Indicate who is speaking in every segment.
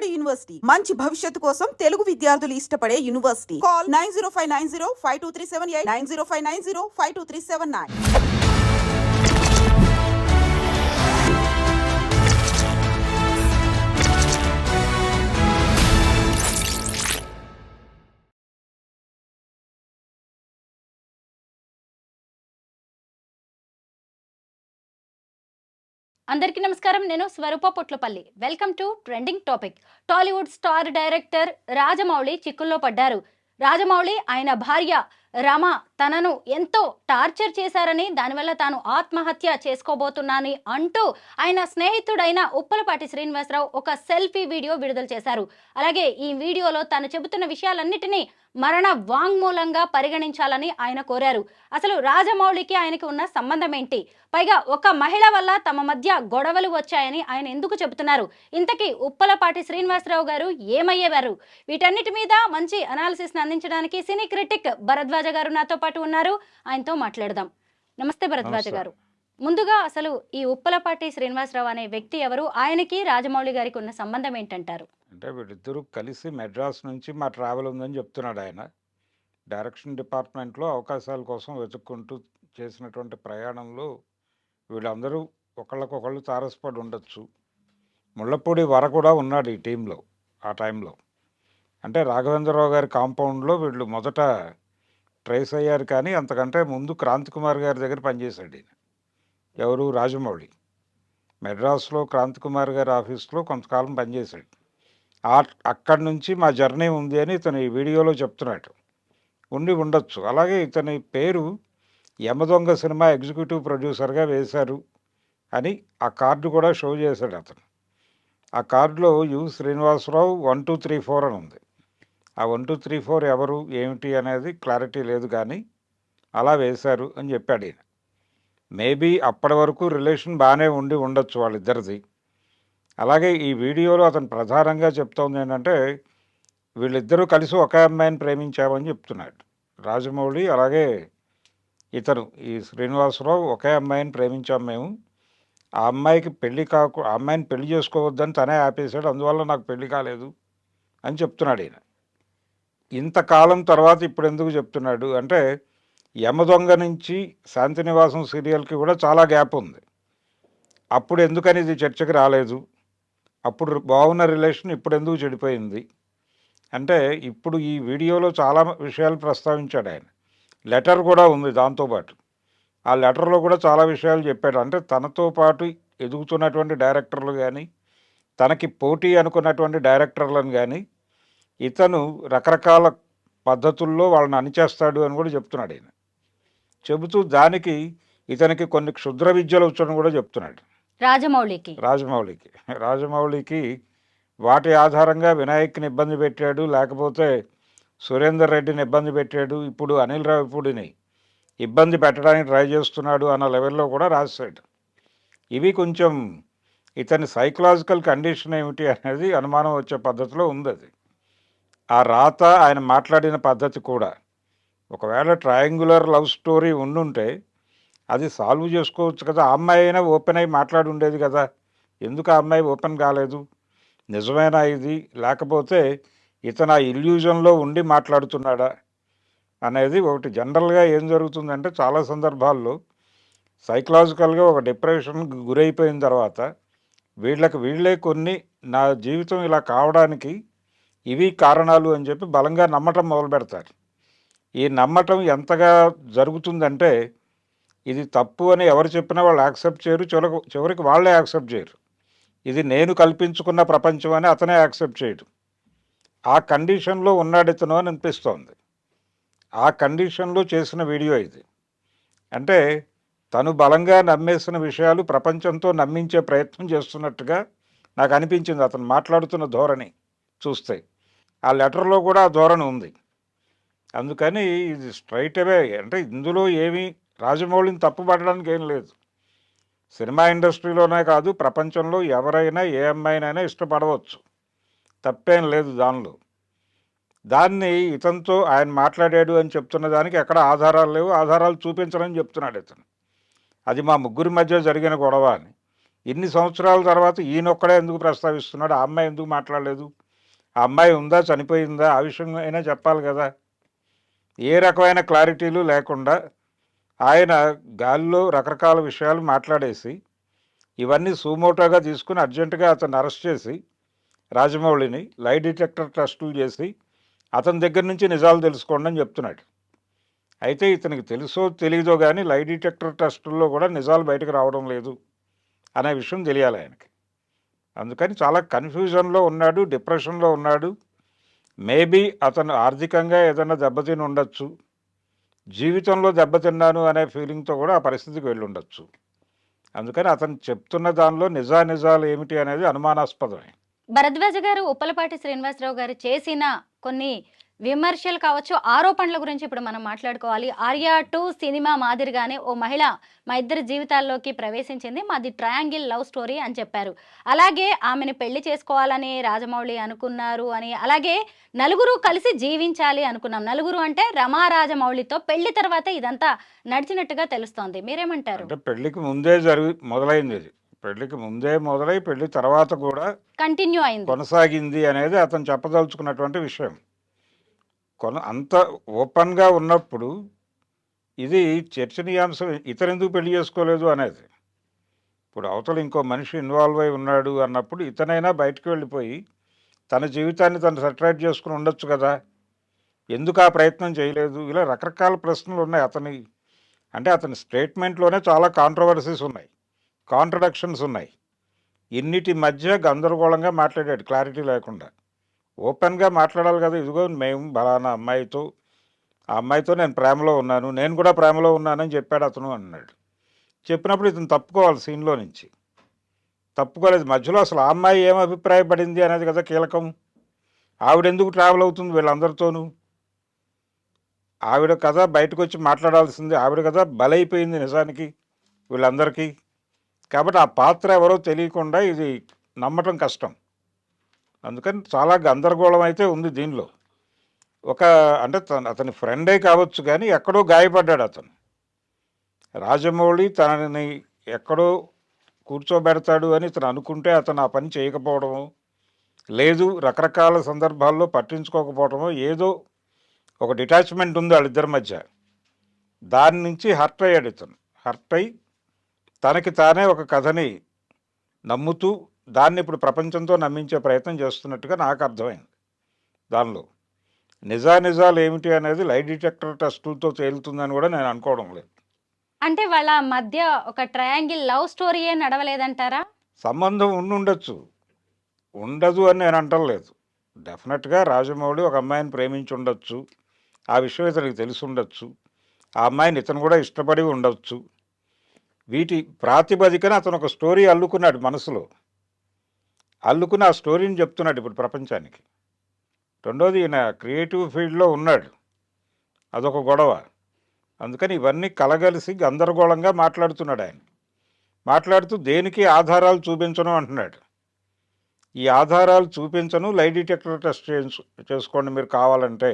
Speaker 1: Vijayawada university మంచి భవిష్యత్తు కోసం తెలుగు విద్యార్థులు ఇష్టపడే యూనివర్సిటీ. కాల్ 9059052378 9059052379.
Speaker 2: అందరికీ నమస్కారం. నేను Swaroopa Potlapalli. Welcome to trending topic. Tollywood star director Rajamouli చిక్కుల్లో పడ్డారు. రాజమౌళి ఆయన భార్య రమ తనను ఎంతో టార్చర్ చేశారని, దానివల్ల తాను ఆత్మహత్య చేసుకోబోతున్నానని అంటూ ఆయన స్నేహితుడైన ఉప్పలపాటి శ్రీనివాసరావు ఒక సెల్ఫీ వీడియో విడుదల చేశారు. అలాగే ఈ వీడియోలో తాను చెబుతున్న విషయాలన్నిటినీ మరణ వాంగ్మూలంగా పరిగణించాలని ఆయన కోరారు. అసలు రాజమౌళికి ఆయనకి ఉన్న సంబంధం ఏంటి? పైగా ఒక మహిళ వల్ల తమ మధ్య గొడవలు వచ్చాయని ఆయన ఎందుకు చెబుతున్నారు? ఇంతకీ ఉప్పలపాటి శ్రీనివాసరావు గారు ఏమయ్యేవారు? వీటన్నిటి మీద మంచి అనాలిసిస్ని అందించడానికి సినీ క్రిటిక్ భరద్వాజ గారు నాతో పాటు ఉన్నారు. ఆయనతో మాట్లాడదాం. నమస్తే భరద్వాజ గారు. ముందుగా అసలు ఈ ఉప్పలపాటి శ్రీనివాసరావు అనే వ్యక్తి ఎవరు? ఆయనకి రాజమౌళి గారికి ఉన్న సంబంధం ఏంటంటారు?
Speaker 3: అంటే వీళ్ళిద్దరూ కలిసి మెడ్రాస్ నుంచి మా ట్రావెల్ ఉందని చెప్తున్నాడు ఆయన. డైరెక్షన్ డిపార్ట్మెంట్లో అవకాశాల కోసం వెతుక్కుంటూ చేసినటువంటి ప్రయాణంలో వీళ్ళందరూ ఒకళ్ళకొకళ్ళు తారసపడి ఉండొచ్చు. ముళ్ళపూడి వర కూడా ఉన్నాడు ఈ టీంలో ఆ టైంలో. అంటే రాఘవేంద్రరావు గారి కాంపౌండ్లో వీళ్ళు మొదట ట్రేస్ అయ్యారు, కానీ అంతకంటే ముందు క్రాంతి కుమార్ గారి దగ్గర పనిచేశాడు ఈయన. ఎవరు? రాజమౌళి. మెడ్రాస్లో క్రాంతి కుమార్ గారి ఆఫీస్లో కొంతకాలం పనిచేశాడు. అక్కడి నుంచి మా జర్నీ ఉంది అని ఇతను ఈ వీడియోలో చెప్తున్నాడు. ఉండి ఉండొచ్చు. అలాగే ఇతని పేరు యమదొంగ సినిమా ఎగ్జిక్యూటివ్ ప్రొడ్యూసర్గా వేశారు అని ఆ కార్డు కూడా షో చేశాడు అతను. ఆ కార్డులో యు శ్రీనివాసరావు 1234 అని ఉంది. ఆ 1234 ఎవరు ఏమిటి అనేది క్లారిటీ లేదు, కానీ అలా వేశారు అని చెప్పాడు ఈయన. మేబీ అప్పటి వరకు రిలేషన్ బాగానే ఉండి ఉండొచ్చు వాళ్ళిద్దరిది. అలాగే ఈ వీడియోలో అతను ప్రధానంగా చెప్తోంది ఏంటంటే, వీళ్ళిద్దరూ కలిసి ఒక అమ్మాయిని ప్రేమించామని చెప్తున్నాడు రాజమౌళి. అలాగే ఇతను ఈ శ్రీనివాసరావు ఒకే అమ్మాయిని ప్రేమించాము మేము. ఆ అమ్మాయికి ఆ అమ్మాయిని పెళ్లి చేసుకోవద్దని తనే ఆపేశాడు, అందువల్ల నాకు పెళ్లి కాలేదు అని చెప్తున్నాడు ఈయన. ఇంతకాలం తర్వాత ఇప్పుడు ఎందుకు చెప్తున్నాడు అంటే, యమదొంగ నుంచి శాంతినివాసం సీరియల్కి కూడా చాలా గ్యాప్ ఉంది. అప్పుడు ఎందుకని ఇది చర్చకి రాలేదు? అప్పుడు బాగున్న రిలేషన్ ఇప్పుడు ఎందుకు చెడిపోయింది అంటే, ఇప్పుడు ఈ వీడియోలో చాలా విషయాలు ప్రస్తావించాడు ఆయన. లెటర్ కూడా ఉంది దాంతోపాటు. ఆ లెటర్లో కూడా చాలా విషయాలు చెప్పాడు. అంటే తనతో పాటు ఎదుగుతున్నటువంటి డైరెక్టర్లు కానీ, తనకి పోటీ అనుకున్నటువంటి డైరెక్టర్లను కానీ ఇతను రకరకాల పద్ధతుల్లో వాళ్ళని అణిచేస్తాడు అని కూడా చెప్తున్నాడు ఆయన. చెబుతూ దానికి ఇతనికి కొన్ని క్షుద్ర విద్యలు వచ్చని కూడా చెప్తున్నాడు రాజమౌళికి వాటి ఆధారంగా వినాయక్ని ఇబ్బంది పెట్టాడు, లేకపోతే సురేందర్ రెడ్డిని ఇబ్బంది పెట్టాడు, ఇప్పుడు అనిల్ రావిపూడిని ఇబ్బంది పెట్టడానికి ట్రై చేస్తున్నాడు అన్న లెవెల్లో కూడా రాశాడు. ఇవి కొంచెం ఇతని సైకలాజికల్ కండిషన్ ఏమిటి అనేది అనుమానం వచ్చే పద్ధతిలో ఉంది అది. ఆ రాత, ఆయన మాట్లాడిన పద్ధతి కూడా. ఒకవేళ ట్రయాంగులర్ లవ్ స్టోరీ ఉండుంటే అది సాల్వ్ చేసుకోవచ్చు కదా. ఆ అమ్మాయి అయినా ఓపెన్ అయి మాట్లాడి ఉండేది కదా. ఎందుకు ఆ అమ్మాయి ఓపెన్ కాలేదు? నిజమేనా ఇది, లేకపోతే ఇతను ఆ ఇల్యూజన్లో ఉండి మాట్లాడుతున్నాడా అనేది ఒకటి. జనరల్గా ఏం జరుగుతుందంటే, చాలా సందర్భాల్లో సైకలాజికల్గా ఒక డిప్రెషన్కి గురైపోయిన తర్వాత వీళ్ళే కొన్ని నా జీవితం ఇలా కావడానికి ఇవి కారణాలు అని చెప్పి బలంగా నమ్మటం మొదలు పెడతారు. ఈ నమ్మటం ఎంతగా జరుగుతుందంటే, ఇది తప్పు అని ఎవరు చెప్పినా వాళ్ళు యాక్సెప్ట్ చేయరు, చివరికి వాళ్ళే యాక్సెప్ట్ చేయరు. ఇది నేను కల్పించుకున్న ప్రపంచం అని అతనే యాక్సెప్ట్ చేయడు. ఆ కండిషన్లో ఉన్నాడు ఇతను అని అనిపిస్తోంది. ఆ కండిషన్లో చేసిన వీడియో ఇది. అంటే తను బలంగా నమ్మేసిన విషయాలు ప్రపంచంతో నమ్మించే ప్రయత్నం చేస్తున్నట్టుగా నాకు అనిపించింది అతను మాట్లాడుతున్న ధోరణి చూస్తే. ఆ లెటర్లో కూడా ఆ ధోరణి ఉంది. అందుకని ఇది స్ట్రైట్ అవే అంటే ఇందులో ఏమీ రాజమౌళిని తప్పుపడడానికి ఏం లేదు. సినిమా ఇండస్ట్రీలోనే కాదు, ప్రపంచంలో ఎవరైనా ఏ అమ్మాయినైనా ఇష్టపడవచ్చు, తప్పేం లేదు దానిలో. దాన్ని ఇతనితో ఆయన మాట్లాడాడు అని చెప్తున్న దానికి ఎక్కడ ఆధారాలు లేవు, ఆధారాలు చూపించరని చెప్తున్నాడు ఇతను. అది మా ముగ్గురి మధ్య జరిగిన గొడవ అని. ఇన్ని సంవత్సరాల తర్వాత ఈయనొక్కడే ఎందుకు ప్రస్తావిస్తున్నాడు? ఆ అమ్మాయి ఎందుకు మాట్లాడలేదు? ఆ అమ్మాయి ఉందా, చనిపోయిందా? ఆ విషయం అయినా చెప్పాలి కదా. ఏ రకమైన క్లారిటీలు లేకుండా ఆయన గాలిలో రకరకాల విషయాలు మాట్లాడేసి ఇవన్నీ సుమోటోగా తీసుకుని అర్జెంటుగా అతన్ని అరెస్ట్ చేసి రాజమౌళిని లై డిటెక్టర్ టెస్టులు చేసి అతని దగ్గర నుంచి నిజాలు తెలుసుకోండి అని చెప్తున్నాడు. అయితే ఇతనికి తెలుసో తెలియదో కానీ లై డిటెక్టర్ టెస్టుల్లో కూడా నిజాలు బయటకు రావడం లేదు అనే విషయం తెలియాలి ఆయనకి. అందుకని చాలా కన్ఫ్యూజన్లో ఉన్నాడు, డిప్రెషన్లో ఉన్నాడు. మేబీ అతను ఆర్థికంగా ఏదైనా దెబ్బతిని ఉండొచ్చు, జీవితంలో దెబ్బతిన్నాను అనే ఫీలింగ్తో కూడా ఆ పరిస్థితికి వెళ్ళి ఉండొచ్చు. అందుకని అతను చెప్తున్న దానిలో నిజాలు ఏమిటి అనేది అనుమానాస్పదమే.
Speaker 2: భరద్వాజ గారు ఉప్పలపాటి శ్రీనివాసరావు గారు చేసిన కొన్ని విమర్శలు కావచ్చు, ఆరోపణల గురించి ఇప్పుడు మనం మాట్లాడుకోవాలి. ఆర్యా 2 సినిమా మాదిరిగానే ఓ మహిళ మా ఇద్దరి జీవితాల్లోకి ప్రవేశించింది, మాది ట్రయాంగిల్ లవ్ స్టోరీ అని చెప్పారు. అలాగే ఆమెను పెళ్లి చేసుకోవాలని రాజమౌళి అనుకున్నారు అని, అలాగే నలుగురు కలిసి జీవించాలి అనుకున్నాం. నలుగురు అంటే రమా రాజమౌళితో పెళ్లి తర్వాత ఇదంతా నడిచినట్టుగా తెలుస్తోంది. మీరేమంటారు?
Speaker 3: అంటే పెళ్లికి ముందే మొదలైంది ఇది. పెళ్లికి ముందే మొదలై పెళ్లి తర్వాత కూడా
Speaker 2: కంటిన్యూ అయింది.
Speaker 3: కొనసాగింది అనేది అతను చెప్పదలుచుకున్నటువంటి విషయం. అంత ఓపెన్గా ఉన్నప్పుడు ఇది చర్చనీయాంశం. ఇతనెందుకు పెళ్లి చేసుకోలేదు అనేది. ఇప్పుడు అవతల ఇంకో మనిషి ఇన్వాల్వ్ అయి ఉన్నాడు అన్నప్పుడు ఇతనైనా బయటకు వెళ్ళిపోయి తన జీవితాన్ని తను సెటరేట్ చేసుకుని ఉండొచ్చు కదా. ఎందుకు ఆ ప్రయత్నం చేయలేదు? ఇలా రకరకాల ప్రశ్నలు ఉన్నాయి అతని స్టేట్మెంట్లోనే చాలా కాంట్రవర్సీస్ ఉన్నాయి, కాంట్రడక్షన్స్ ఉన్నాయి. ఇన్నిటి మధ్య గందరగోళంగా మాట్లాడాడు, క్లారిటీ లేకుండా. ఓపెన్గా మాట్లాడాలి కదా. ఇదిగో మేము బలానా అమ్మాయితో, ఆ అమ్మాయితో నేను ప్రేమలో ఉన్నాను, నేను కూడా ప్రేమలో ఉన్నానని చెప్పాడు అతను అన్నాడు. చెప్పినప్పుడు ఇతను తప్పుకోవాలి సీన్లో నుంచి. తప్పుకోలేదు. మధ్యలో అసలు ఆ అమ్మాయి ఏం అభిప్రాయపడింది అనేది కదా కీలకం. ఆవిడెందుకు ట్రావెల్ అవుతుంది వీళ్ళందరితోనూ? ఆవిడ కదా బయటకు వచ్చి మాట్లాడాల్సింది. ఆవిడ కదా బలైపోయింది నిజానికి వీళ్ళందరికీ. కాబట్టి ఆ పాత్ర ఎవరో తెలియకుండా ఇది నమ్మటం కష్టం. అందుకని చాలా గందరగోళం అయితే ఉంది దీనిలో. అతని ఫ్రెండే కావచ్చు కానీ ఎక్కడో గాయపడ్డాడు అతను. రాజమౌళి తనని ఎక్కడో కూర్చోబెడతాడు అని ఇతను అనుకుంటే అతను ఆ పని చేయకపోవడము, లేదు రకరకాల సందర్భాల్లో పట్టించుకోకపోవడము, ఏదో ఒక డిటాచ్మెంట్ ఉంది వాళ్ళిద్దరి మధ్య. దాని నుంచి హర్ట్ అయ్యాడు ఇతను. హర్ట్ అయి తనకి తానే ఒక కథని నమ్ముతూ దాన్ని ఇప్పుడు ప్రపంచంతో నమ్మించే ప్రయత్నం చేస్తున్నట్టుగా నాకు అర్థమైంది. దానిలో నిజాలు ఏమిటి అనేది లై డిటెక్టర్ టెస్టులతో తేలుతుందని కూడా నేను అనుకోవడం లేదు.
Speaker 2: అంటే వాళ్ళ మధ్య ఒక ట్రయాంగిల్ లవ్ స్టోరీయే నడవలేదంటారా?
Speaker 3: సంబంధం ఉండొచ్చు, ఉండదు అని నేను అంటలేదు. డెఫినెట్గా రాజమౌళి ఒక అమ్మాయిని ప్రేమించి ఉండొచ్చు, ఆ విషయం ఇతనికి తెలిసి ఉండొచ్చు, ఆ అమ్మాయిని ఇతను కూడా ఇష్టపడి ఉండొచ్చు. వీటి ప్రాతిపదికన అతను ఒక స్టోరీ అల్లుకున్నాడు మనసులో. అల్లుకుని ఆ స్టోరీని చెప్తున్నాడు ఇప్పుడు ప్రపంచానికి. రెండోది ఈయన క్రియేటివ్ ఫీల్డ్లో ఉన్నాడు, అదొక గొడవ. అందుకని ఇవన్నీ కలగలిసి గందరగోళంగా మాట్లాడుతున్నాడు ఆయన. మాట్లాడుతూ దేనికి ఆధారాలు చూపించను అంటున్నాడు. ఈ ఆధారాలు చూపించను, లై డిటెక్టర్ టెస్ట్ చేసుకోండి మీరు కావాలంటే.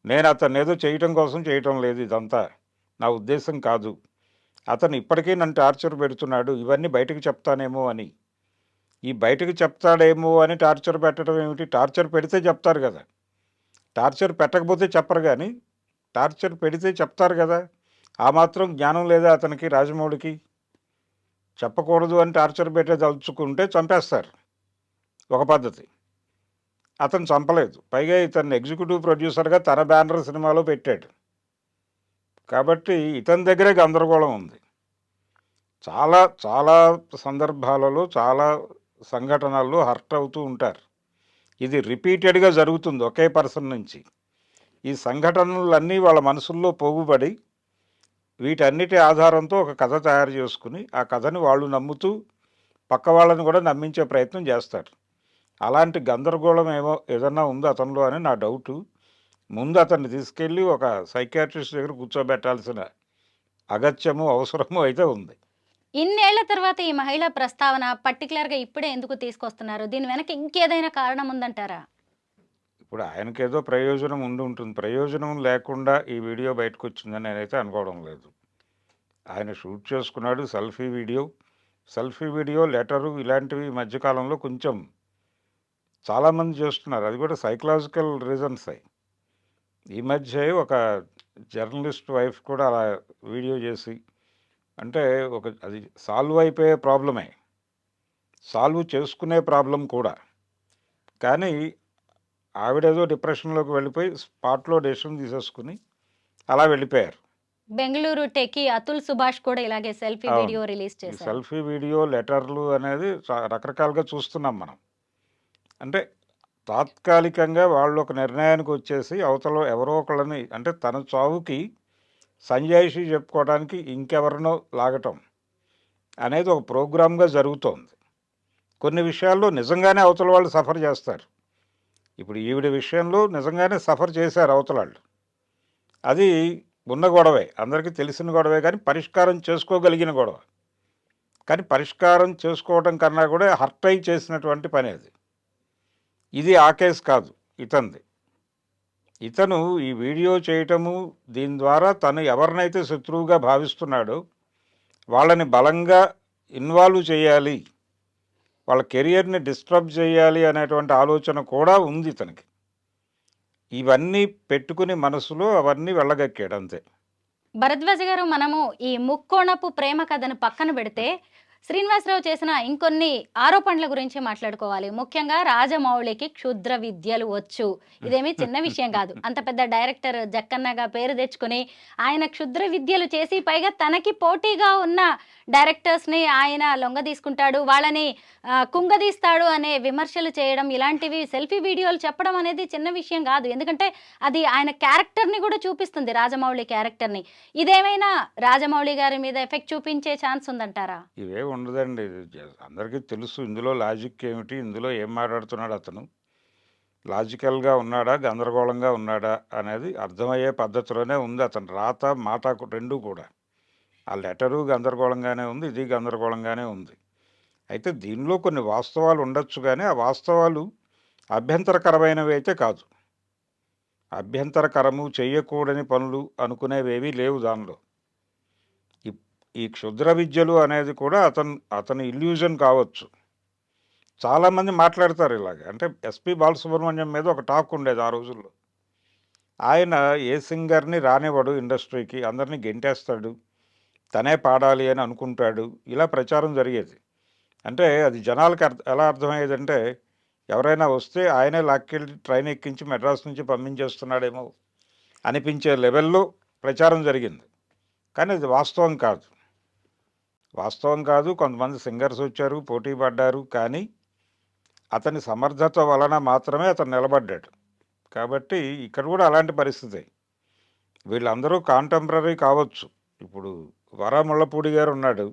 Speaker 3: నేను అతన్ని ఏదో చేయటం కోసం చేయటం లేదు, ఇదంతా నా ఉద్దేశం కాదు. అతను ఇప్పటికీ నన్ను టార్చర్ పెడుతున్నాడు, ఇవన్నీ బయటకు చెప్తానేమో అని. ఈ బయటకు చెప్తాడేమో అని టార్చర్ పెట్టడం ఏమిటి? టార్చర్ పెడితే చెప్తారు కదా. టార్చర్ పెట్టకపోతే చెప్పరు, కానీ టార్చర్ పెడితే చెప్తారు కదా. ఆ మాత్రం జ్ఞానం లేదా అతనికి, రాజమౌళికి? చెప్పకూడదు అని టార్చర్ పెట్టే తలుచుకుంటే చంపేస్తారు, ఒక పద్ధతి. అతను చంపలేదు. పైగా ఇతన్ని ఎగ్జిక్యూటివ్ ప్రొడ్యూసర్గా తన బ్యానర్ సినిమాలో పెట్టాడు. కాబట్టి ఇతని దగ్గరే గందరగోళం ఉంది. చాలా చాలా సందర్భాలలో చాలా సంఘటనల్లో హర్ట్ అవుతూ ఉంటారు. ఇది రిపీటెడ్గా జరుగుతుంది ఒకే పర్సన్ నుంచి. ఈ సంఘటనలన్నీ వాళ్ళ మనసుల్లో పోగుపడి వీటన్నిటి ఆధారంతో ఒక కథ తయారు చేసుకుని ఆ కథని వాళ్ళు నమ్ముతూ పక్క వాళ్ళని కూడా నమ్మించే ప్రయత్నం చేస్తారు. అలాంటి గందరగోళం ఏదన్నా ఉందో అతనిలో అని నా డౌటు. ముందు అతన్ని తీసుకెళ్ళి ఒక సైకియాట్రిస్ట్ దగ్గర కూర్చోబెట్టాల్సిన అగత్యము అవసరము అయితే ఉంది.
Speaker 2: ఇన్నేళ్ల తర్వాత ఈ మహిళా ప్రస్తావన పర్టికులర్గా ఇప్పుడే ఎందుకు తీసుకొస్తున్నారు? దీని వెనక ఇంకేదైనా కారణం ఉందంటారా?
Speaker 3: ఇప్పుడు ఆయనకేదో ప్రయోజనం ఉంటుంది. ప్రయోజనం లేకుండా ఈ వీడియో బయటకు వచ్చిందని నేనైతే అనుకోవడం లేదు. ఆయన షూట్ చేసుకున్నాడు selfie video. Selfie video, letter ఇలాంటివి ఈ మధ్యకాలంలో కొంచెం చాలామంది చేస్తున్నారు. అది కూడా సైకలాజికల్ రీజన్స్ అయి. ఈ మధ్య ఒక జర్నలిస్ట్ వైఫ్ కూడా అలా వీడియో చేసి, అంటే అది సాల్వ్ అయిపోయే ప్రాబ్లమే, సాల్వ్ చేసుకునే ప్రాబ్లం కూడా. కానీ ఆవిడేదో డిప్రెషన్లోకి వెళ్ళిపోయి స్పాట్లో డెసిషన్ తీసేసుకుని అలా వెళ్ళిపోయారు.
Speaker 2: బెంగళూరు టెకీ అతుల్ సుభాష్ కూడా ఇలాగే సెల్ఫీ
Speaker 3: అవును.
Speaker 2: వీడియో రిలీజ్
Speaker 3: ఈ
Speaker 2: చేశారు.
Speaker 3: సెల్ఫీ వీడియో, లెటర్లు అనేది రకరకాలుగా చూస్తున్నాం మనం. అంటే తాత్కాలికంగా వాళ్ళు ఒక నిర్ణయానికి వచ్చేసి అవతల ఎవరో ఒకళ్ళని, అంటే తన చావుకి సంజాయిషి చెప్పుకోవడానికి ఇంకెవరినో లాగటం అనేది ఒక ప్రోగ్రామ్గా జరుగుతోంది. కొన్ని విషయాల్లో నిజంగానే అవతల వాళ్ళు సఫర్ చేస్తారు. ఇప్పుడు ఈవిడ విషయంలో నిజంగానే సఫర్ చేశారు అవతల వాళ్ళు. అది ఉన్న గొడవే, అందరికీ తెలిసిన గొడవే, కానీ పరిష్కారం చేసుకోగలిగిన గొడవ. కానీ పరిష్కారం చేసుకోవడం కన్నా కూడా హర్ట్ అయి చేసినటువంటి పని అది. ఇది ఆ కేసు కాదు, ఇతనిది. ఇతను ఈ వీడియో చేయటము, దీని ద్వారా తను ఎవరినైతే శత్రువుగా భావిస్తున్నాడో వాళ్ళని బలంగా ఇన్వాల్వ్ చేయాలి, వాళ్ళ కెరియర్ని డిస్టర్బ్ చేయాలి అనేటువంటి ఆలోచన కూడా ఉంది ఇతనికి. ఇవన్నీ పెట్టుకుని మనసులో అవన్నీ వెళ్ళగక్కాడు అంతే.
Speaker 2: భరద్వాజ గారు, మనము ఈ ముక్కోణపు ప్రేమ కథను పక్కన పెడితే శ్రీనివాసరావు చేసిన ఇంకొన్ని ఆరోపణల గురించి మాట్లాడుకోవాలి. ముఖ్యంగా రాజమౌళికి క్షుద్ర విద్యలు వచ్చు. ఇదేమీ చిన్న విషయం కాదు. అంత పెద్ద డైరెక్టర్ జక్కన్నగా పేరు తెచ్చుకుని ఆయన క్షుద్ర విద్యలు చేసి పైగా తనకి పోటీగా ఉన్న డైరెక్టర్స్ని ఆయన లొంగ తీసుకుంటాడు, వాళ్ళని కుంగదీస్తాడు అనే విమర్శలు చేయడం, ఇలాంటివి సెల్ఫీ వీడియోలు చెప్పడం అనేది చిన్న విషయం కాదు. ఎందుకంటే అది ఆయన క్యారెక్టర్ని కూడా చూపిస్తుంది, రాజమౌళి క్యారెక్టర్ని. ఇదేమైనా రాజమౌళి గారి మీద ఎఫెక్ట్ చూపించే ఛాన్స్ ఉందంటారా?
Speaker 3: ఇవే ఉండదండి. అందరికీ తెలుసు ఇందులో లాజిక్ ఏమిటి, ఇందులో ఏం మాట్లాడుతున్నాడు అతను, లాజికల్గా ఉన్నాడా, గందరగోళంగా ఉన్నాడా అనేది అర్థమయ్యే పద్ధతిలోనే ఉంది. అతను రాత మాట రెండూ కూడా. ఆ లెటరు గందరగోళంగానే ఉంది, ఇది గందరగోళంగానే ఉంది. అయితే దీనిలో కొన్ని వాస్తవాలు ఉండొచ్చు, కానీ ఆ వాస్తవాలు అభ్యంతరకరమైనవి అయితే కాదు. అభ్యంతరకరము, చేయకూడని పనులు అనుకునేవేవీ లేవు దానిలో. ఈ క్షుద్ర విద్యలు అనేది కూడా అతని ఇల్యూజన్ కావచ్చు. చాలామంది మాట్లాడతారు ఇలాగ. అంటే ఎస్పి బాలసుబ్రహ్మణ్యం మీద ఒక టాక్ ఉండేది ఆ రోజుల్లో. ఆయన ఏ సింగర్ని రానివ్వడు ఇండస్ట్రీకి, అందరినీ గెంటేస్తాడు, తనే పాడాలి అని అనుకుంటాడు, ఇలా ప్రచారం జరిగేది. అంటే అది జనాలకి ఎలా అర్థమయ్యేదంటే, ఎవరైనా వస్తే ఆయనే లాక్కెళ్ళి ట్రైన్ ఎక్కించి మెడ్రాస్ నుంచి పంపించేస్తున్నాడేమో అనిపించే లెవెల్లో ప్రచారం జరిగింది. కానీ అది వాస్తవం కాదు. వాస్తవం కాదు. కొంతమంది సింగర్స్ వచ్చారు, పోటీ పడ్డారు, కానీ అతని సమర్థత వలన మాత్రమే అతను నిలబడ్డాడు. కాబట్టి ఇక్కడ కూడా అలాంటి పరిస్థితి. వీళ్ళందరూ కాంటెంపరీ కావచ్చు. ఇప్పుడు వర ముళ్ళపూడి గారు ఉన్నాడు,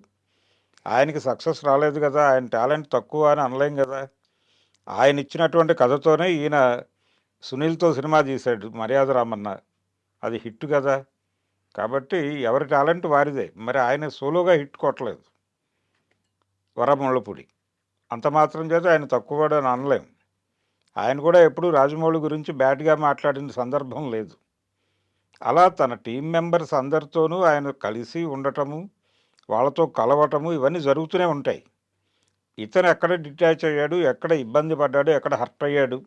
Speaker 3: ఆయనకి సక్సెస్ రాలేదు కదా, ఆయన టాలెంట్ తక్కువ అని అనలేం కదా. ఆయన ఇచ్చినటువంటి కథతోనే ఈయన సునీల్తో సినిమా తీశాడు, మర్యాద రామన్న, అది హిట్ కదా. కాబట్టి ఎవరి టాలెంట్ వారిదే. మరి ఆయన సోలోగా హిట్ కొట్టలేదు వర ముళ్ళపూడి, అంత మాత్రం చేత ఆయన తక్కువ అని అనలేం. ఆయన కూడా ఎప్పుడూ రాజమౌళి గురించి బ్యాడ్గా మాట్లాడిన సందర్భం లేదు. అలా తన టీం మెంబర్స్ అందరితోనూ ఆయన కలిసి ఉండటము, వాళ్ళతో కలవటము, ఇవన్నీ జరుగుతూనే ఉంటాయి. ఇతను ఎక్కడ డిటాచ్ అయ్యాడు, ఎక్కడ ఇబ్బంది పడ్డాడు, ఎక్కడ హర్ట్ అయ్యాడు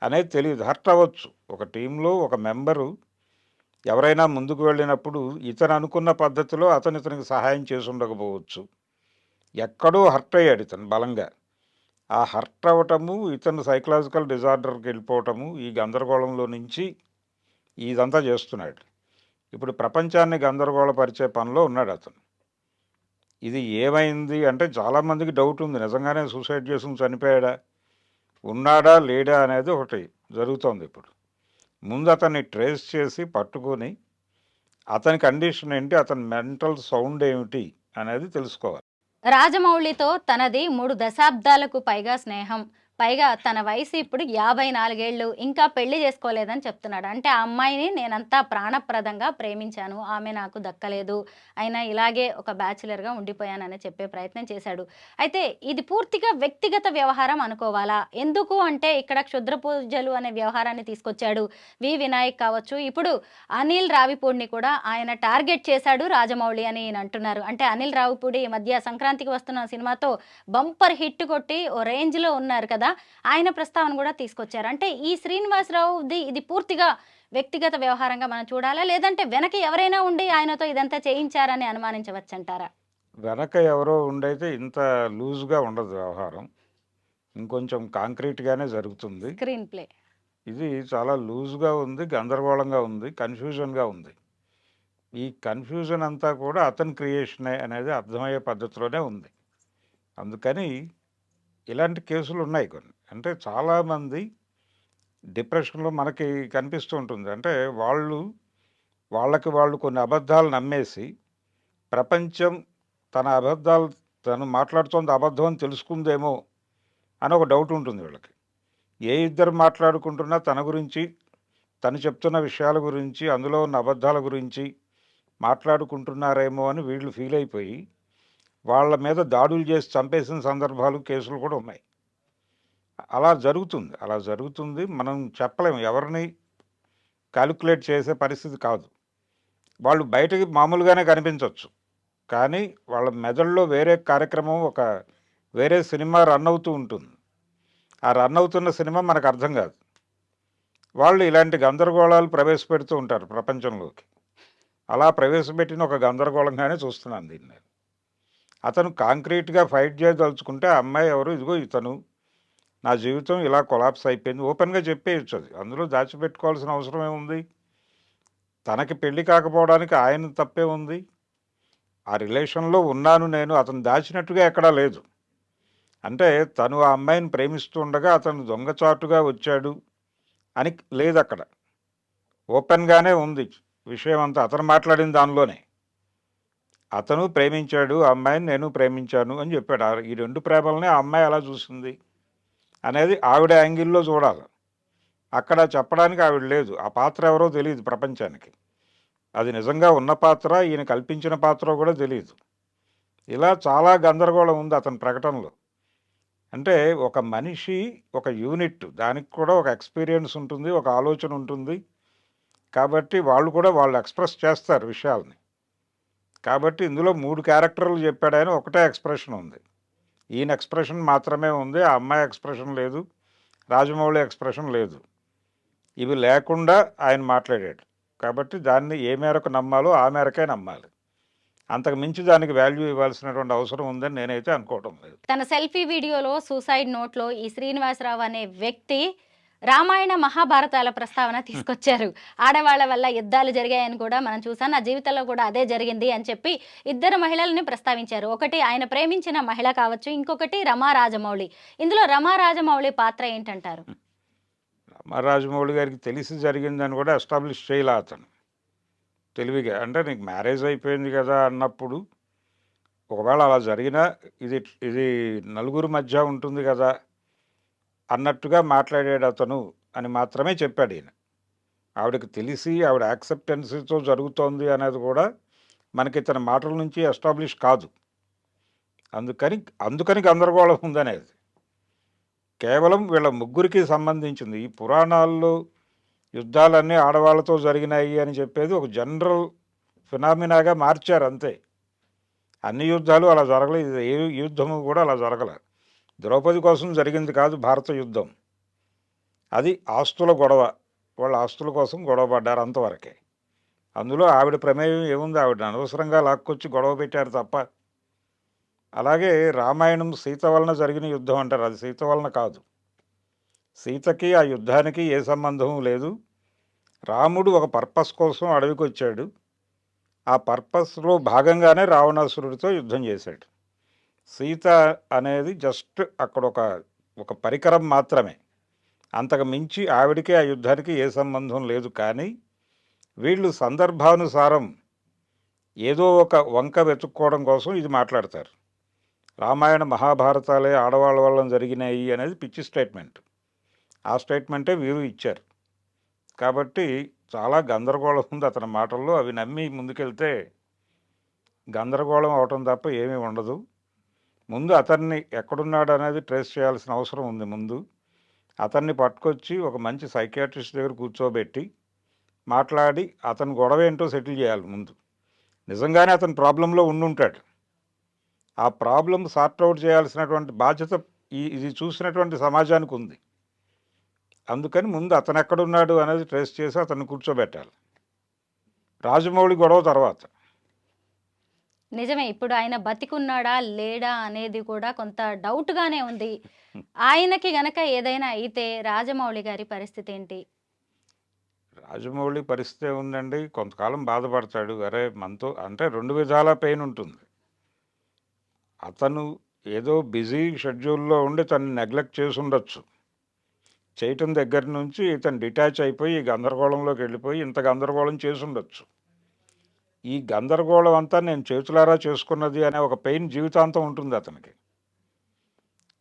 Speaker 3: అనేది తెలియదు. హర్ట్ అవ్వచ్చు. ఒక టీంలో ఒక మెంబరు ఎవరైనా ముందుకు వెళ్ళినప్పుడు ఇతను అనుకున్న పద్ధతిలో ఇతనికి సహాయం చేసి ఉండకపోవచ్చు. ఎక్కడో హర్ట్ అయ్యాడు ఇతను బలంగా. ఆ హర్ట్ అవ్వటము, ఇతను సైకలాజికల్ డిజార్డర్కి వెళ్ళిపోవటము, ఈ గందరగోళంలో నుంచి ఇదంతా చేస్తున్నాడు. ఇప్పుడు ప్రపంచాన్ని గందరగోళపరిచే పనిలో ఉన్నాడు అతను. ఇది ఏమైంది అంటే చాలామందికి డౌట్ ఉంది, నిజంగానే సూసైడ్ చేసుకుని చనిపోయాడా, ఉన్నాడా లేడా అనేది ఒకటి జరుగుతోంది ఇప్పుడు. ముందు అతన్ని ట్రేస్ చేసి పట్టుకొని అతని కండిషన్ ఏంటి, అతని మెంటల్ సౌండ్ ఏమిటి అనేది తెలుసుకోవాలి.
Speaker 2: రాజమౌళితో తనది 3 దశాబ్దాలకు పైగా స్నేహం. పైగా తన వయసు ఇప్పుడు 54 ఏళ్ళు, ఇంకా పెళ్లి చేసుకోలేదని చెప్తున్నాడు. అంటే ఆ అమ్మాయిని నేనంతా ప్రాణప్రదంగా ప్రేమించాను, ఆమె నాకు దక్కలేదు, అయినా ఇలాగే ఒక బ్యాచిలర్గా ఉండిపోయానని చెప్పే ప్రయత్నం చేశాడు. అయితే ఇది పూర్తిగా వ్యక్తిగత వ్యవహారం అనుకోవాలా? ఎందుకు అంటే ఇక్కడ క్షుద్ర పూజలు అనే వ్యవహారాన్ని తీసుకొచ్చాడు. వినాయక్ కావచ్చు, ఇప్పుడు అనిల్ రావిపూడిని కూడా ఆయన టార్గెట్ చేశాడు రాజమౌళి అని ఈయన అంటున్నారు. అంటే అనిల్ రావిపూడి ఈ మధ్య సంక్రాంతికి వస్తున్న సినిమాతో బంపర్ హిట్ కొట్టి ఓ రేంజ్లో ఉన్నారు కదా, ఆయన ప్రస్తావన కూడా తీసుకొచ్చారు. అంటే ఈ శ్రీనివాసరావుది ఇది పూర్తిగా వ్యక్తిగత వ్యవహారంగా మనం చూడాలా, లేదంటే వెనక ఎవరైనా ఉండి ఆయనతో ఇదంతా చేయించారని అనుమానించవచ్చంటారా?
Speaker 3: వెనక ఎవరో ఉండైతే ఇంత లూజ్‌గా ఉండదు వ్యవహారం. ఇంకొంచెం కాంక్రీట్‌గానే జరుగుతుంది.
Speaker 2: Screen play.
Speaker 3: ఇది చాలా లూజ్‌గా ఉంది, గందరగోళంగా ఉంది, కన్‌ఫ్యూజన్‌గా ఉంది. ఈ కన్‌ఫ్యూజన్ అంతా కూడా అతని క్రియేషనే అనేది అర్థమయ్యే పద్ధతిలోనే ఉంది. అందుకని ఇలాంటి కేసులున్నాయి కొన్ని. అంటే చాలామంది డిప్రెషన్‌లో మనకి కనిపిస్తూ ఉంటుంది. అంటే వాళ్ళకి వాళ్ళు కొన్ని అబద్ధాలు నమ్మేసి, ప్రపంచం తన అబద్ధాలు తను మాట్లాడుతోంది అబద్ధం అని తెలుసుకుందేమో అని ఒక డౌట్ ఉంటుంది వీళ్ళకి. ఏ ఇద్దరు మాట్లాడుకుంటున్నా తన గురించి, తను చెప్తున్న విషయాల గురించి, అందులో ఉన్న అబద్ధాల గురించి మాట్లాడుకుంటున్నారేమో అని వీళ్ళు ఫీల్ అయిపోయి, వాళ్ళ మీద దాడులు చేసి చంపేసిన సందర్భాలు, కేసులు కూడా ఉన్నాయి. అలా జరుగుతుంది. మనం చెప్పలేము. ఎవరిని కాలిక్యులేట్ చేసే పరిస్థితి కాదు. వాళ్ళు బయటకి మామూలుగానే కనిపించొచ్చు. కానీ వాళ్ళ మెదడులో వేరే కార్యక్రమం, వేరే సినిమా రన్ అవుతూ ఉంటుంది. ఆ రన్ అవుతున్న సినిమా మనకు అర్థం కాదు. వాళ్ళు ఇలాంటి గందరగోళాలు ప్రవేశపెడుతూ ఉంటారు ప్రపంచంలోకి. అలా ప్రవేశపెట్టిన ఒక గందరగోళంగానే చూస్తున్నాను దీన్ని నేను. అతను కాంక్రీట్‌గా ఫైట్ చేయదలుచుకుంటే ఆ అమ్మాయి ఎవరు, ఇదిగో ఇతను, నా జీవితం ఇలా కొలాప్స్ అయిపోయింది, ఓపెన్‌గా చెప్పేయొచ్చు అది. అందులో దాచిపెట్టుకోవాల్సిన అవసరం ఏముంది? తనకి పెళ్లి కాకపోవడానికి ఆయన తప్పే ఉంది? ఆ రిలేషన్‌లో ఉన్నాను నేను, అతను దాచినట్టుగా ఎక్కడా లేదు. అంటే తను ఆ అమ్మాయిని ప్రేమిస్తూ ఉండగా అతను దొంగచాటుగా వచ్చాడు అని లేదక్కడ. ఓపెన్‌గానే ఉంది విషయం అంతా. అతను మాట్లాడిన దానిలోనే. అతను ప్రేమించాడు ఆ అమ్మాయిని, నేను ప్రేమించాను అని చెప్పాడు. ఈ 2 ప్రేమలని ఆ అమ్మాయి ఎలా చూసింది అనేది ఆవిడ యాంగిల్‌లో చూడాలి. అక్కడ చెప్పడానికి ఆవిడ లేదు. ఆ పాత్ర ఎవరో తెలీదు ప్రపంచానికి. అది నిజంగా ఉన్న పాత్ర, ఈయన కల్పించిన పాత్రో కూడా తెలీదు. ఇలా చాలా గందరగోళం ఉంది అతని ప్రకటనలో. అంటే ఒక మనిషి ఒక యూనిట్, దానికి కూడా ఒక ఎక్స్‌పీరియన్స్ ఉంటుంది, ఒక ఆలోచన ఉంటుంది. కాబట్టి వాళ్ళు ఎక్స్‌ప్రెస్ చేస్తారు విషయాల్ని. కాబట్టి ఇందులో 3 క్యారెక్టర్లు చెప్పాడాయన, ఒకటే ఎక్స్‌ప్రెషన్ ఉంది. ఈయన ఎక్స్‌ప్రెషన్ మాత్రమే ఉంది. ఆ అమ్మాయి ఎక్స్‌ప్రెషన్ లేదు. రాజమౌళి ఎక్స్‌ప్రెషన్ లేదు. ఇవి లేకుండా ఆయన మాట్లాడాడు. కాబట్టి దాన్ని ఏ మేరకు నమ్మాలో ఆ మేరకే నమ్మాలి. అంతకు మించి దానికి వాల్యూ ఇవ్వాల్సినటువంటి అవసరం ఉందని నేనైతే అనుకోవడం లేదు.
Speaker 2: తన సెల్ఫీ వీడియోలో, సూసైడ్ నోట్లో ఈ శ్రీనివాసరావు అనే వ్యక్తి రామాయణ మహాభారతాల ప్రస్తావన తీసుకొచ్చారు. ఆడవాళ్ల వల్ల యుద్ధాలు జరిగాయని కూడా మనం చూసాం, నా జీవితంలో కూడా అదే జరిగింది అని చెప్పి ఇద్దరు మహిళల్ని ప్రస్తావించారు. ఒకటి ఆయన ప్రేమించిన మహిళ కావచ్చు, ఇంకొకటి రమా రాజమౌళి. ఇందులో రమా రాజమౌళి పాత్ర ఏంటంటారు?
Speaker 3: రాజమౌళి గారికి తెలిసి జరిగిందని కూడా ఎస్టాబ్లిష్ చేయలే అతను తెలివిగా. అంటే నీకు మ్యారేజ్ అయిపోయింది కదా అన్నప్పుడు, ఒకవేళ అలా జరిగినా ఇది ఇది నలుగురు మధ్య ఉంటుంది కదా అన్నట్టుగా మాట్లాడాడు అతను అని మాత్రమే చెప్పాడు ఈయన. ఆవిడకి తెలిసి ఆవిడ యాక్సెప్టెన్సీతో జరుగుతోంది అనేది కూడా మనకి ఇతని మాటల నుంచి ఎస్టాబ్లిష్ కాదు. అందుకని గందరగోళం ఉందనేది కేవలం వీళ్ళ ముగ్గురికి సంబంధించింది. ఈ పురాణాల్లో యుద్ధాలన్నీ ఆడవాళ్ళతో జరిగినాయి అని చెప్పేది ఒక జనరల్ ఫినామినాగా మార్చారు అంతే. అన్ని యుద్ధాలు అలా జరగలేదు. ఏ యుద్ధము కూడా అలా జరగలేదు. ద్రౌపది కోసం జరిగింది కాదు భారత యుద్ధం. అది ఆస్తుల గొడవ. వాళ్ళ ఆస్తుల కోసం గొడవ పడ్డారు అంతవరకే. అందులో ఆవిడ ప్రమేయం ఏముంది? ఆవిడ అనవసరంగా లాక్కొచ్చి గొడవ పెట్టారు తప్ప. అలాగే రామాయణం సీత వలన జరిగిన యుద్ధం అంటారు. అది సీత వలన కాదు. సీతకి ఆ యుద్ధానికి ఏ సంబంధం లేదు. రాముడు ఒక పర్పస్ కోసం అడవికి వచ్చాడు. ఆ పర్పస్లో భాగంగానే రావణాసురుడితో యుద్ధం చేశాడు. సీత అనేది జస్ట్ అక్కడ ఒక పరికరం మాత్రమే. అంతకు మించి ఆవిడికి ఆ యుద్ధానికి ఏ సంబంధం లేదు. కానీ వీళ్ళు సందర్భానుసారం ఏదో ఒక వంక వెతుక్కోవడం కోసం ఇది మాట్లాడతారు. రామాయణ మహాభారతాలే ఆడవాళ్ళ వల్ల జరిగినాయి అనేది పిచ్చి స్టేట్మెంట్. ఆ స్టేట్మెంటే వీరు ఇచ్చారు. కాబట్టి చాలా గందరగోళం ఉంది అతని మాటల్లో. అవి నమ్మి ముందుకెళ్తే గందరగోళం అవటం తప్ప ఏమీ ఉండదు. ముందు అతన్ని ఎక్కడున్నాడు అనేది ట్రేస్ చేయాల్సిన అవసరం ఉంది. ముందు అతన్ని పట్టుకొచ్చి ఒక మంచి సైకియాట్రిస్ట్ దగ్గర కూర్చోబెట్టి మాట్లాడి అతని గొడవ ఏంటో సెటిల్ చేయాలి ముందు. నిజంగానే అతను ప్రాబ్లంలో ఉండుంటాడు. ఆ ప్రాబ్లం సార్ట్అవుట్ చేయాల్సినటువంటి బాధ్యత ఇది చూసినటువంటి సమాజానికి ఉంది. అందుకని ముందు అతను ఎక్కడున్నాడు అనేది ట్రేస్ చేసి అతన్ని కూర్చోబెట్టాలి. రాజమౌళి గొడవ తర్వాత.
Speaker 2: నిజమే. ఇప్పుడు ఆయన బతికున్నాడా లేడా అనేది కూడా కొంత డౌట్గానే ఉంది. ఆయనకి గనక ఏదైనా అయితే రాజమౌళి గారి పరిస్థితి ఏంటి?
Speaker 3: రాజమౌళి పరిస్థితి ఉందండి, కొంతకాలం బాధపడతాడు. అరే మనతో అంటే 2 విధాల పెయిన్ ఉంటుంది. అతను ఏదో బిజీ షెడ్యూల్లో ఉండి తను నెగ్లెక్ట్ చేసి ఉండొచ్చు. చేయటం దగ్గర నుంచి ఇతను డిటాచ్ అయిపోయి ఈ గందరగోళంలోకి వెళ్ళిపోయి ఇంత గందరగోళం చేసి ఉండొచ్చు. ఈ గందరగోళం అంతా నేను చేతులారా చేసుకున్నది అనే ఒక పెయిన్ జీవితాంతం ఉంటుంది అతనికి.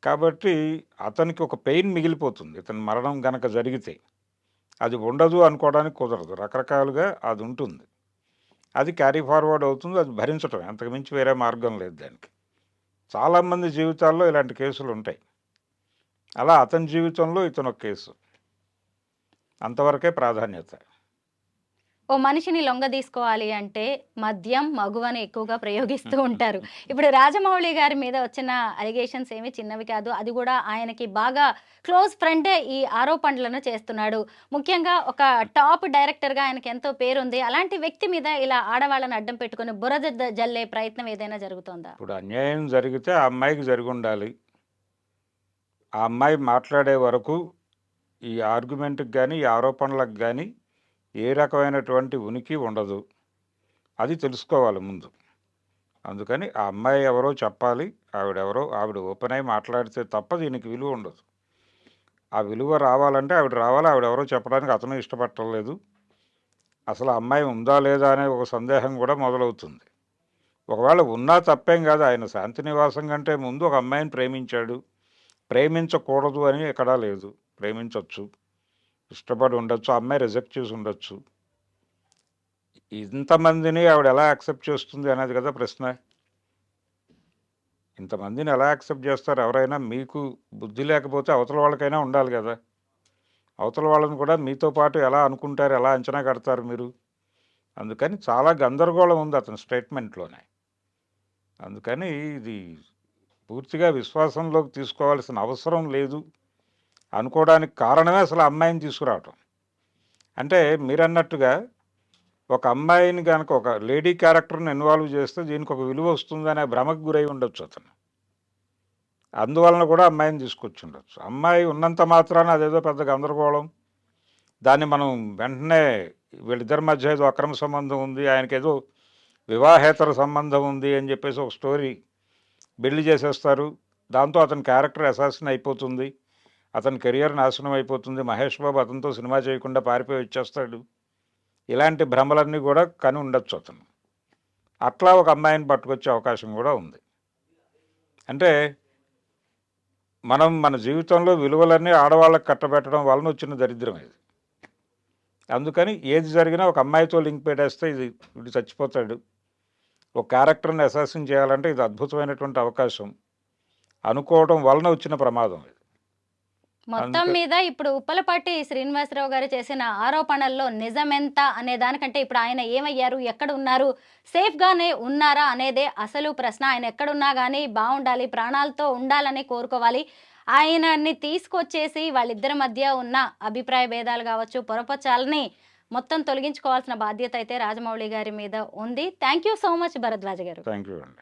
Speaker 3: కాబట్టి అతనికి ఒక పెయిన్ మిగిలిపోతుంది. ఇతని మరణం గనక జరిగితే అది ఉండదు అనుకోవడానికి కుదరదు. రకరకాలుగా అది ఉంటుంది. అది క్యారీ ఫార్వర్డ్ అవుతుంది. అది భరించటం, అంతకుమించి వేరే మార్గం లేదు దానికి. చాలామంది జీవితాల్లో ఇలాంటి కేసులు ఉంటాయి. అలా అతని జీవితంలో ఇతను ఒక కేసు. అంతవరకే ప్రాధాన్యత.
Speaker 2: ఓ మనిషిని లొంగ తీసుకోవాలి అంటే మద్యం, మగువని ఎక్కువగా ప్రయోగిస్తూ ఉంటారు. ఇప్పుడు రాజమౌళి గారి మీద వచ్చిన అలిగేషన్స్ ఏమీ చిన్నవి కాదు. అది కూడా ఆయనకి బాగా క్లోజ్ ఫ్రెండే ఈ ఆరోపణలను చేస్తున్నాడు. ముఖ్యంగా ఒక టాప్ డైరెక్టర్గా ఆయనకి ఎంతో పేరుంది. అలాంటి వ్యక్తి మీద ఇలా ఆడవాళ్ళని అడ్డం పెట్టుకుని బురద జల్లే ప్రయత్నం ఏదైనా జరుగుతోందా?
Speaker 3: ఇప్పుడు అన్యాయం జరిగితే ఆ అమ్మాయికి జరిగి ఉండాలి. ఆ అమ్మాయి మాట్లాడే వరకు ఈ ఆర్గ్యుమెంట్కి కానీ ఈ ఆరోపణలకు కానీ ఏ రకమైనటువంటి ఉనికి ఉండదు. అది తెలుసుకోవాలి ముందు. అందుకని ఆ అమ్మాయి ఎవరో చెప్పాలి. ఆవిడ ఓపెన్ అయి మాట్లాడితే తప్ప దీనికి విలువ ఉండదు. ఆ విలువ రావాలంటే ఆవిడ రావాలి. ఆవిడెవరో చెప్పడానికి అతను ఇష్టపడలేదు. అసలు ఆ అమ్మాయి ఉందా లేదా అనే ఒక సందేహం కూడా మొదలవుతుంది. ఒకవేళ ఉన్నా తప్పేం కాదు. ఆయన శాంతినివాసం కంటే ముందు ఒక అమ్మాయిని ప్రేమించాడు. ప్రేమించకూడదు అని ఎక్కడా లేదు. ప్రేమించవచ్చు, ఇష్టపడి ఉండొచ్చు. ఆ అమ్మాయి రిజెక్ట్ చేసి ఉండొచ్చు. ఇంతమందిని ఆవిడ ఎలా యాక్సెప్ట్ చేస్తుంది అనేది కదా ప్రశ్న. ఇంతమందిని ఎలా యాక్సెప్ట్ చేస్తారు ఎవరైనా? మీకు బుద్ధి లేకపోతే అవతల వాళ్ళకైనా ఉండాలి కదా. అవతల వాళ్ళని కూడా మీతో పాటు ఎలా అనుకుంటారు, ఎలా అంచనా కడతారు మీరు? అందుకని చాలా గందరగోళం ఉంది అతని స్టేట్మెంట్లోనే. అందుకని ఇది పూర్తిగా విశ్వాసంలోకి తీసుకోవాల్సిన అవసరం లేదు అనుకోవడానికి కారణమే అసలు అమ్మాయిని తీసుకురావటం. అంటే మీరన్నట్టుగా ఒక అమ్మాయిని కనుక ఒక లేడీ క్యారెక్టర్ని ఇన్వాల్వ్ చేస్తే దీనికి ఒక విలువ వస్తుందనే భ్రమకు గురై ఉండొచ్చు అతను. అందువలన కూడా అమ్మాయిని తీసుకొచ్చి ఉండొచ్చు. అమ్మాయి ఉన్నంత మాత్రాన అదేదో పెద్ద గందరగోళం. దాన్ని మనం వెంటనే వీళ్ళిద్దరి మధ్య ఏదో అక్రమ సంబంధం ఉంది, ఆయనకేదో వివాహేతర సంబంధం ఉంది అని చెప్పేసి ఒక స్టోరీ బిల్డ్ చేసేస్తారు. దాంతో అతని క్యారెక్టర్ అసాసిన్ అయిపోతుంది. అతని కెరియర్ నాశనం అయిపోతుంది. మహేష్ బాబు అతనితో సినిమా చేయకుండా పారిపోయి వచ్చేస్తాడు. ఇలాంటి భ్రమలన్నీ కూడా కని ఉండొచ్చు అతను. అట్లా ఒక అమ్మాయిని పట్టుకొచ్చే అవకాశం కూడా ఉంది. అంటే మనం మన జీవితంలో విలువలన్నీ ఆడవాళ్ళకి కట్టబెట్టడం వలన వచ్చిన దరిద్రం ఇది. అందుకని ఏది జరిగినా ఒక అమ్మాయితో లింక్ పెట్టేస్తే వీడు చచ్చిపోతాడు. ఒక క్యారెక్టర్ని అసాసిన్ చేయాలంటే ఇది అద్భుతమైనటువంటి అవకాశం అనుకోవడం వలన వచ్చిన ప్రమాదం ఇది.
Speaker 2: మొత్తం మీద ఇప్పుడు ఉప్పలపాటి శ్రీనివాసరావు గారు చేసిన ఆరోపణల్లో నిజమెంత అనే దానికంటే ఇప్పుడు ఆయన ఏమయ్యారు, ఎక్కడ ఉన్నారు, సేఫ్గానే ఉన్నారా అనేదే అసలు ప్రశ్న. ఆయన ఎక్కడున్నా కానీ బాగుండాలి, ప్రాణాలతో ఉండాలని కోరుకోవాలి. ఆయనని తీసుకొచ్చేసి వాళ్ళిద్దరి మధ్య ఉన్న అభిప్రాయ భేదాలు కావచ్చు, పొరపచాలని మొత్తం తొలగించుకోవాల్సిన బాధ్యత అయితే రాజమౌళి గారి మీద ఉంది. Thank you so much Bharadwaj గారు.
Speaker 3: థ్యాంక్ యూ అండి.